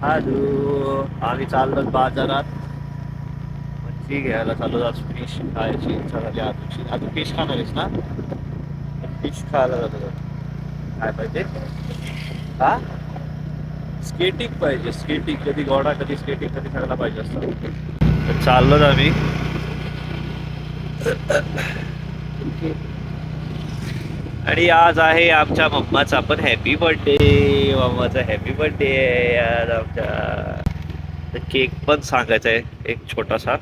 आजू आम्ही चाललो बाजारात मच्छी घ्यायला चाललो. आज फिश खायची इच्छा झाली आजूची. आजू फिश खाणार आहेस ना? फिश खायला जातो. काय पाहिजे? हा, स्केटिंग पाहिजे. स्केटिंग कधी घोडा कधी स्केटिंग कधी करायला पाहिजे असतं. तर चाललोच आम्ही. आणि आज आहे आमच्या मम्माचा पण हॅपी बर्थडे. मम्माचा हॅपी बर्थडे आज आमच्या. तर केक पण सांगायचा आहे एक छोटासा.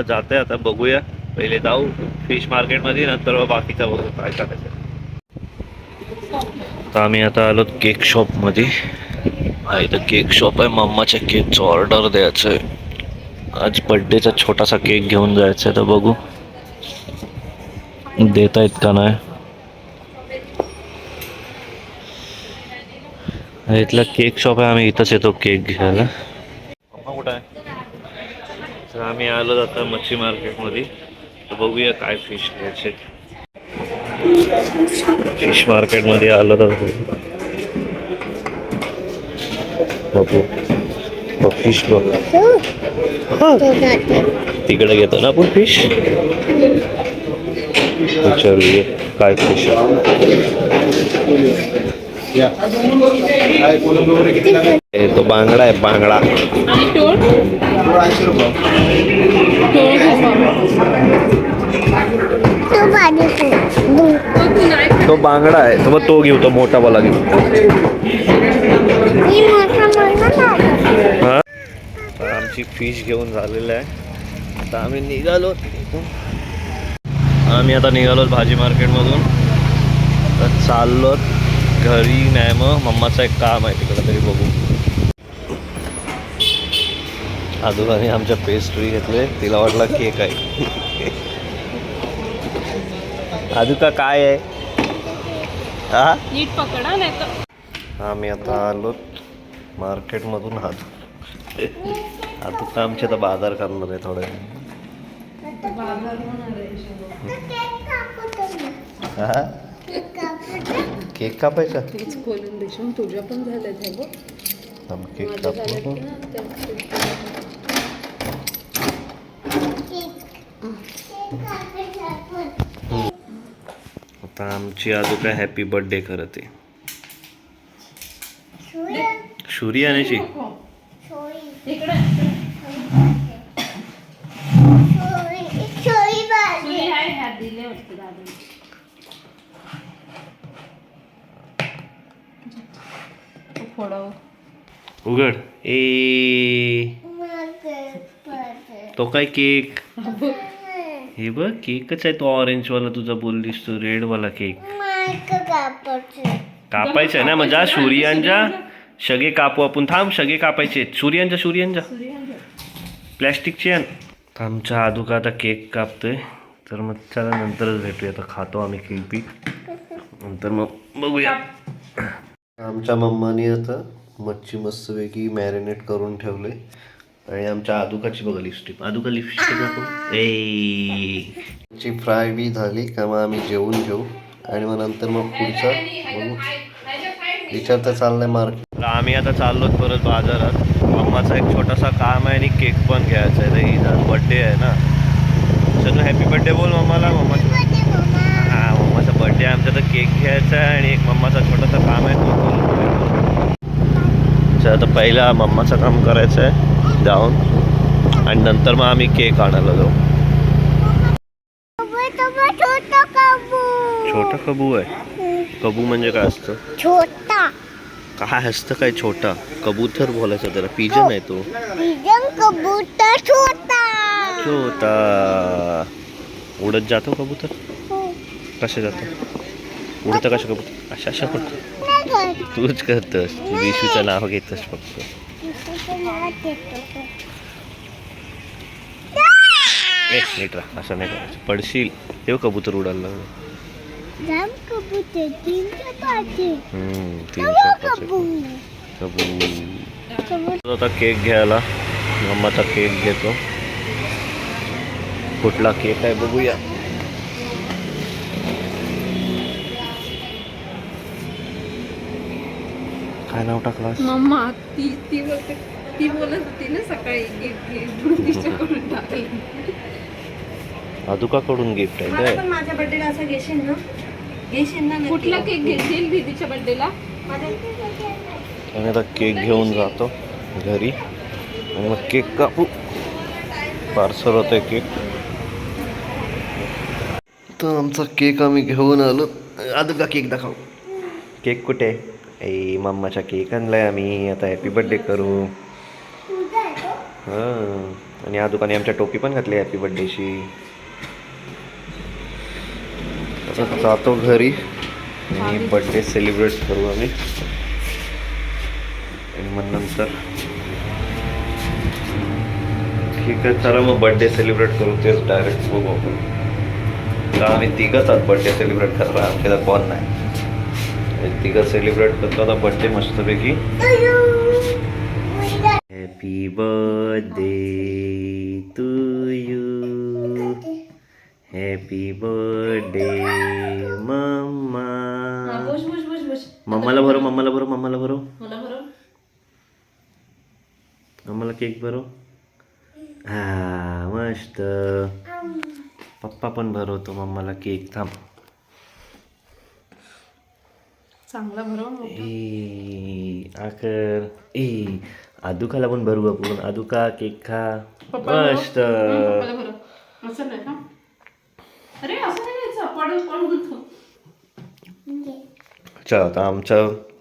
जाते आता बघूया. पहिले जाऊ फिश मार्केटमध्ये, नंतर बाकीचा बघू काय करायचं. तर आम्ही आता आलो केक शॉप मध्ये. हा इथं केक शॉप आहे. मम्माच्या केकचं ऑर्डर द्यायचं आहे. आज बर्थडेचा छोटासा केक घेऊन जायचं आहे. तर बघू देता येत का नाही. इथला केक शॉप आहे. आम्ही इथंच येतो केक घ्यायला. मम्मा कुठं आहे? तर आम्ही आलो आता मच्छी मार्केटमध्ये. तर बघूया काय फिश घ्यायचे. फिश मार्केटमध्ये आलो तर बघू फिश बघ. तिकडे घेतो ना आपण फिश. विचारूया काय फिश तो बांगडा आहे. बांगडा तो बांगडा आहे. तो मग तो घेऊ. तो मोठा वाला घेऊ. हा, आमची फिश घेऊन झालेलं आहे. आता आम्ही निघालो. आम्ही आता निघालो भाजी मार्केटमधून. तर चाललो घरी. नाही मग मम्माचं एक काम आहे तिकडं तरी बघू. आजोबांनी आमच्या पेस्ट्री घेतले. तिला वाटला केक आहे. आजूका काय आहे? हा नीट पकडा नाही तर. आम्ही आता आलो मार्केटमधून. आता आमचे तर बाजार करणार आहे थोडे. हा केक कापायचा. तेच खोलून देशील. तुझ्या पण झालं केक कापू. आता आमची आजू काय हॅपी बर्थडे करत आहे. शुरी आणायची. उघड. तो काय केक. हे बघ केकच आहे तो. ऑरेंज वाला तुझा बोललीस तो. रेड वाला केक कापायचा आहे ना. मजा सूर्यांच्या शगे कापू आपण. थांब शगे कापायचे. सूर्यांच्या प्लॅस्टिकचे. आमच्या आदूका आता केक कापतोय. तर मग चला नंतरच भेटूया. आता खातो आम्ही केक पीक नंतर मग बघूया. आमच्या मम्मानी आता मच्छी मस्तपैकी मॅरिनेट करून ठेवले. आणि आमच्या आदुकाची बघा लिपस्टिक. आदुका लिपस्टिक दाखव. ची फ्राय बी झाली का मग आम्ही जेवून घेऊ. आणि मग नंतर मग पुढचा बघू. विचार तर चाललाय मार्केट. आम्ही आता चाललो परत बाजारात. मम्माचा एक छोटासा काम आहे आणि केक पण घ्यायचा आहे. तर हिचा बड्डे आहे ना. चलो हॅपी बर्थडे बोल मम्माला. मम्माचा हां मम्माचा बड्डे आहे आमचा. तर केक घ्यायचा आहे आणि एक मम्माचा छोटासा काम आहे तो करून. आता पहिला मम्माचं काम करायचं आहे जाऊन. आणि नंतर मग आम्ही केक आणायला जाऊ. छोटा कबू आहे. कबू म्हणजे काय असतं? छोटा. काय असतं काय छोटा? कबूतर बोलायचं त्याला. पिजन आहे तो. कबूतर छोटा. छोटा उडत जातो कबूतर. कसे जातो? उडतं कशा कबूतर? अशा करतो. तूच करतोस. विशूचं नाव घेतोस फक्त. नीट राहा. असं नाही करायचं. पडशील. तेव्हा कबूतर उडायला लागलं. आता केक घ्यायला. मम्माचा केक घेतो. कुठला केक आहे बघूया. काय नाव टाकलास? मम्मा ती बोलते, ती बोलत होती ना सकाळी गिफ्ट गिफ्ट तिच्याकडून टाकलं. आदुकाकडून गिफ्ट आहे मला काय? पण माझ्या बर्थडेला असं घेशील ना? घेशील ना नक्की? कुठला केक घेशील दीदीच्या बर्थडेला? आणि आता केक घेऊन जातो घरी आणि मग केक कापू. पार्सल होतंय केक. तर आमचा केक आम्ही घेऊन आलो. आदुका केक दाखव. केक कुठे आहे? ए मम्माचा केक आणलाय आम्ही. आता हॅपी बर्थडे करू. हां, आणि आदुकाने आमच्या टोपी पण घातली हॅपी बर्थडेची. आता जातो घरी आणि बर्थडे सेलिब्रेट करू आम्ही. आणि मग नंतर ठीक आहे, चला मग बर्थडे सेलिब्रेट करू. तेच डायरेक्ट बघू आपण. का आम्ही तिघंच आहोत बर्थडे सेलिब्रेट करणार, आपल्याला कोण नाही. तिघं सेलिब्रेट करतो आता बर्थडे मस्तपैकी. Happy birthday to you. Happy birthday mamma. बस बस बस बस. मम्माला भरो, मम्माला भरो, मम्माला भरो. मला बरं. मम्माला केक भरो. हा मस्त. पप्पा पण भरवतो मम्माला केक. थांब. चांगला भरव. ए आकर. ए आदुकाला पण भरू आपण. आदुका केक खा. पप्पा मस्त. पप्पाला भरव. असं नाही हा. अरे असं नाही घ्यायचं. पडून चला आता आमचा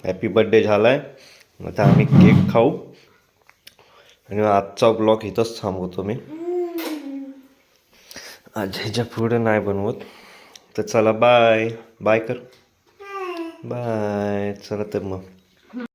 हॅपी बर्थडे झालाय. आता आम्ही केक खाऊ आणि आजचा ब्लॉग इथंच थांबवतो मी. आज ह्याच्या पुढे नाही बनवत. तर चला बाय बाय कर. बाय. चला तर मग.